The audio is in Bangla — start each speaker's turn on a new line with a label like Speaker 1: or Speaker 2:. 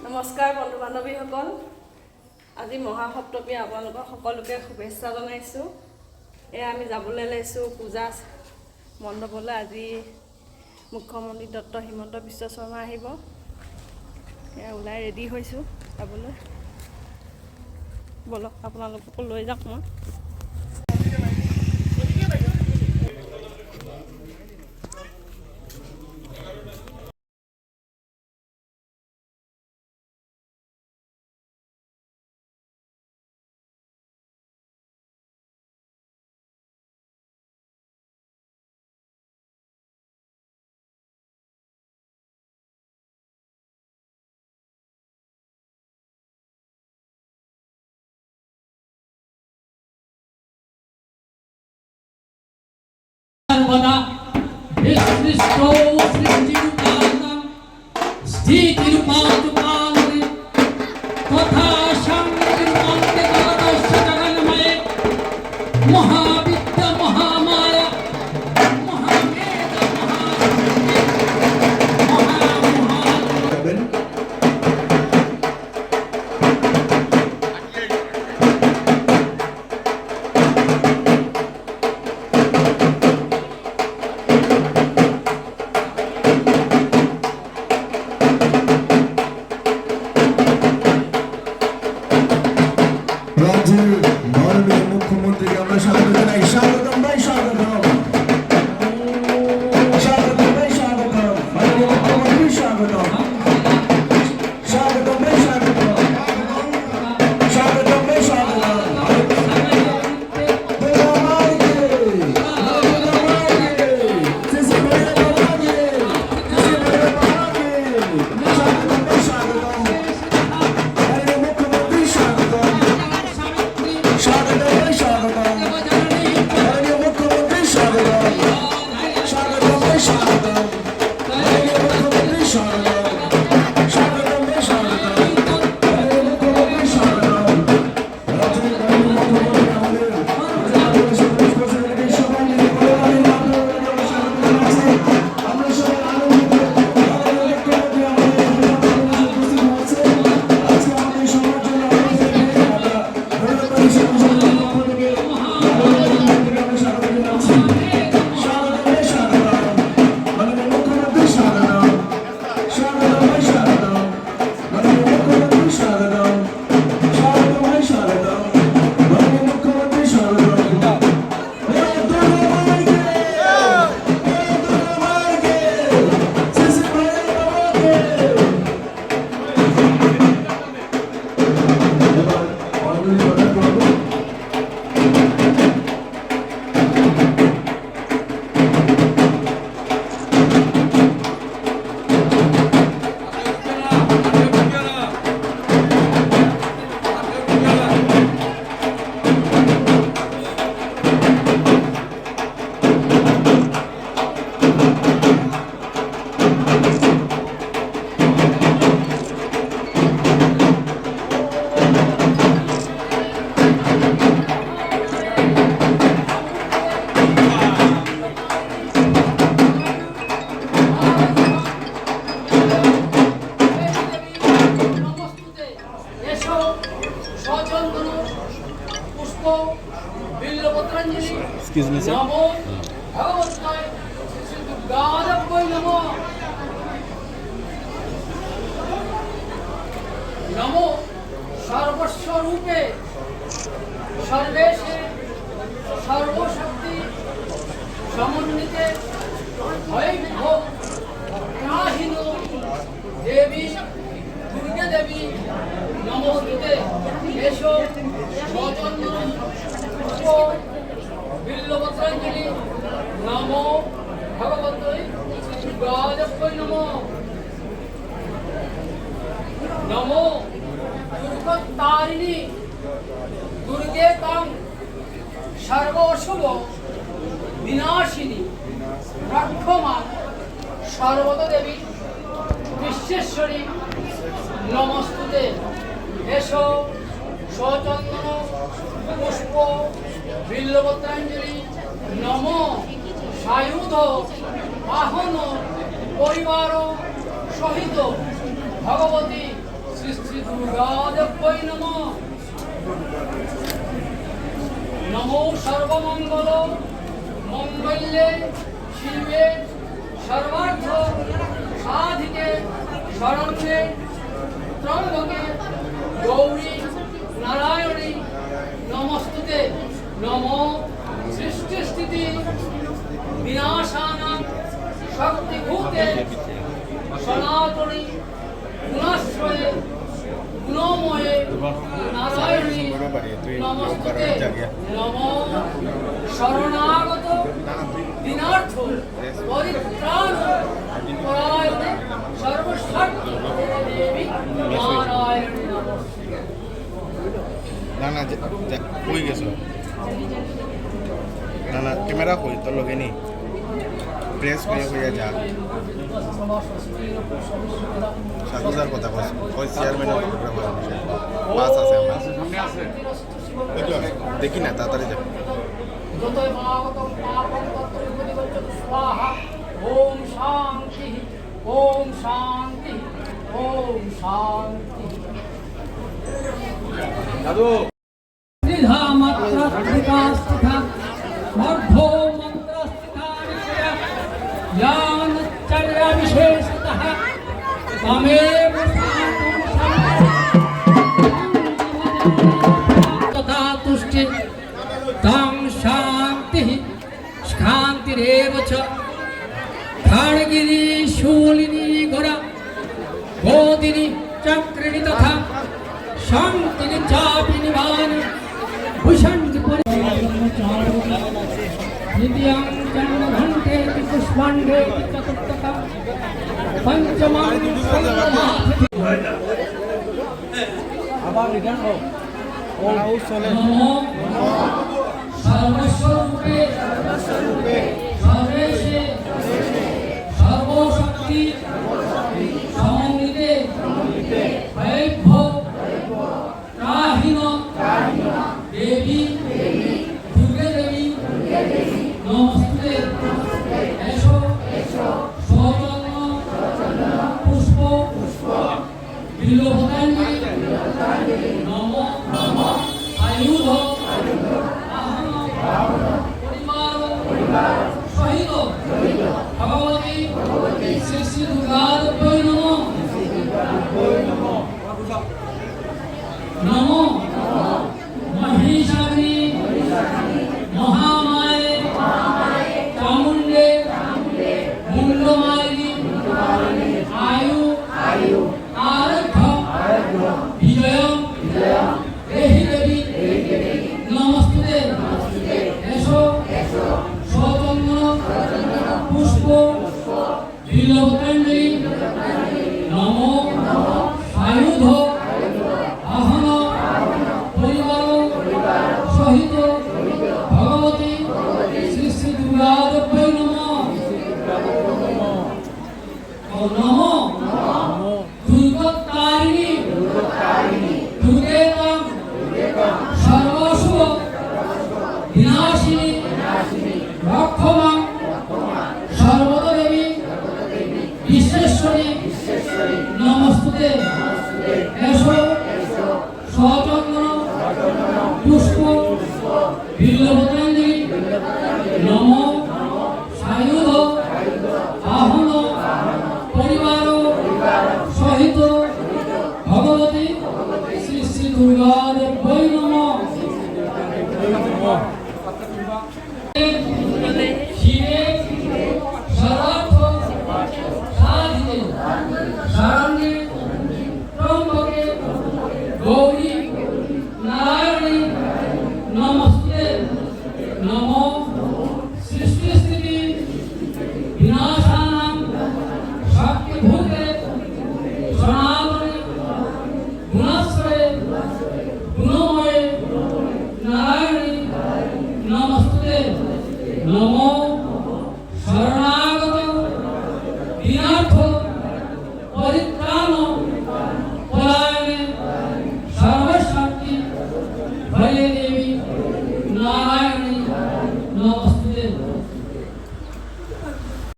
Speaker 1: নমস্কাৰ বন্ধু বান্ধৱীসকল, আজি মহাসপ্তমী আপোনালোকক সকলোকে শুভেচ্ছা জনাইছোঁ। আমি যাবলৈ লৈছোঁ পূজা মণ্ডপলৈ। আজি মুখ্যমন্ত্ৰী ডক্টৰ হিমন্ত বিশ্ব শৰ্মা আহিব। ওলাই ৰেডি হৈছোঁ যাবলৈ। বলক আপোনালোককো লৈ যাওক মই।
Speaker 2: Excuse me, sir.
Speaker 3: नमो सर्वस्वरूपे सर्वेशे सर्वशक्ति समन्विते भयविभो त्राहिनो देवी दुर्गे देवी नमोस्तुते एषो स्वचन्दनं पुष्पो बिल्वपत्राञ्जलि नमो भगवते दुर्गादेव्यै नमो नमो दुर्गतारिणी दुर्गे तां सर्वशुभ विनाशिनी रक्षमा सर्वत देवी विश्वेश्वरी नमस्तुते एषो स्वचन्दन पुष्प बिल्वपत्राञ्जलि नमो सायुध वाहन परिवार सहित भगवती শ্রী শ্রী দুর্গাদেব্যৈ নমঃ। নমো সর্বমঙ্গল মঙ্গল্যে শিবে সর্বার্থ সাধিকে শরণ্যে ত্রম্বকে গৌরী নারায়ণী নমস্তুতে। নমো সৃষ্টিস্থিতি বিনাশানাং শক্তিভূতে সনাতনী গুণাশ্রয়ে গুণময়ে নারায়ণী নমস্তুতে। নমো শরণাগত দীনার্থ পরিত্রাণ পরায়ণে সর্বশক্তি দেবী নারায়ণী নমস্তুতে।
Speaker 2: না না কই গেছো না না ক্যামেরা কই তোর লগে নি প্রেস হয়ে যা সাজুদার কথা কইছ ওই চেয়ারম্যানের প্রোগ্রাম পাস আছে আমার সামনে আছে দেখি না তাড়াতাড়ি যা
Speaker 3: ওম শান্তি ওম শান্তি ওম শান্তি।
Speaker 2: দাদু
Speaker 3: ত্রিধা মাত্রা ত্রিকাস্থিতা মধ্যো মন্ত্রস্থিতা নিশয় জ্ঞানচর্য বিশেষতঃ তমেব তথা তুষ্টি তং শান্তি শান্তিরেব চ। খাড়গিরি শূলিনী ঘোরা গোদিনী চক্রিণী তথা শান্তিনি চাপি নিবানি ভূষণি দ্বিতীয়ং চন্দ্র ঘণ্টে পুষ্পাণ্ডে চতুর্থকম পঞ্চমং
Speaker 2: আবার রিটার্ন হোক ওরাও চলে
Speaker 3: সর্বস্বরূপে সর্বেশে সর্বশক্তি সমন্বিতে বৈভব কাহিন দেবী দুর্গে দেবী নমস্তে। এসো সচন্ন পুষ্প বিল্বপতাঞ্জলি নম আয়ুধ পরিবার সহিত ভগবতী শ্রী শ্রী দুর্গাদেব্যৈ নমঃ। নমো মহিষাগ্নি মহামায়ে চামুণ্ডে মুণ্ডমালিনী আয়ু আরোগ্য বিজয় দেহি দেবী নমস্তুতে। এসো সচন্দ্র পুষ্প বিল্বপতাঞ্জলি নম আয়ুধ আহন পরিবার সহিত ভগবতী শ্রী শ্রী দুর্গাদেব্যৈ নমঃ। নমঃ দুর্গতারিণী দুর্গে তং সর্বশুভ বিনাশিনী রক্ষমাং সর্বদেবী বিশ্বেশ্বরী নমস্তুতে। এসো সচন্দ্র পুষ্প বিল্বপতাঞ্জলি নম সায়ুধ আহন পরিবার সহিত ভগবতী শ্রী শ্রী দুর্গাদেব্যৈ নমঃ। শিবে সর্বার্থ সাধিকে শরণ্যে ত্রম্বকে গৌরী নারায়ণী নমস্তে। নমো সৃষ্টিস্থিতি বিনাশানাং শক্তিভূতে সনাতনী গুণাশ্রয়ে গুণময়ে নারায়ণী নমস্তে। নমো শরণাগত দীনার্থ